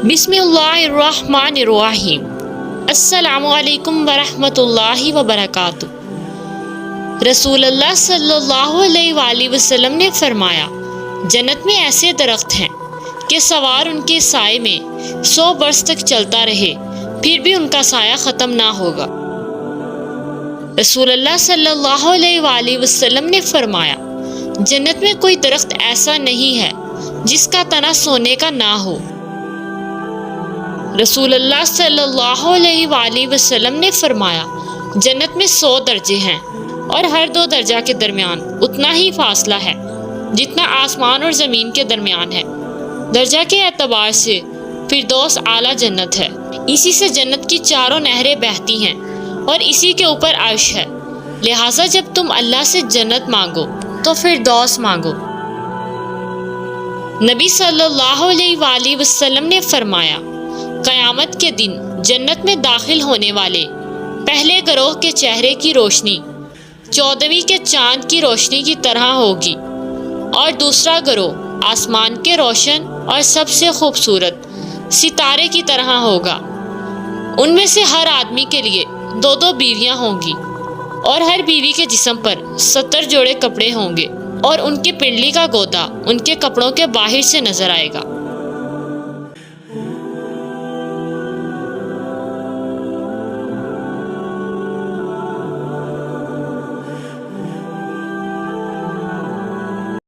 بسم اللہ الرحمن الرحیم۔ السلام علیکم ورحمۃ اللہ وبرکاتہ۔ رسول اللہ صلی اللہ علیہ وآلہ وسلم نے فرمایا، جنت میں ایسے درخت ہیں کہ سوار ان کے سائے میں 100 برس تک چلتا رہے پھر بھی ان کا سایہ ختم نہ ہوگا۔ رسول اللہ صلی اللہ علیہ وآلہ وسلم نے فرمایا، جنت میں کوئی درخت ایسا نہیں ہے جس کا تنا سونے کا نہ ہو۔ رسول اللہ صلی اللہ علیہ وآلہ وسلم نے فرمایا، جنت میں 100 درجے ہیں اور ہر 2 درجہ کے درمیان اتنا ہی فاصلہ ہے جتنا آسمان اور زمین کے درمیان ہے۔ درجہ کے اعتبار سے فردوس اعلیٰ جنت ہے، اسی سے جنت کی چاروں نہریں بہتی ہیں اور اسی کے اوپر عرش ہے، لہٰذا جب تم اللہ سے جنت مانگو تو فردوس مانگو۔ نبی صلی اللہ علیہ وآلہ وسلم نے فرمایا، قیامت کے دن جنت میں داخل ہونے والے پہلے گروہ کے چہرے کی روشنی 14ویں کے چاند کی روشنی کی طرح ہوگی، اور دوسرا گروہ آسمان کے روشن اور سب سے خوبصورت ستارے کی طرح ہوگا۔ ان میں سے ہر آدمی کے لیے 2 بیویاں ہوں گی، اور ہر بیوی کے جسم پر 70 جوڑے کپڑے ہوں گے، اور ان کی پنڈلی کا گودا ان کے کپڑوں کے باہر سے نظر آئے گا۔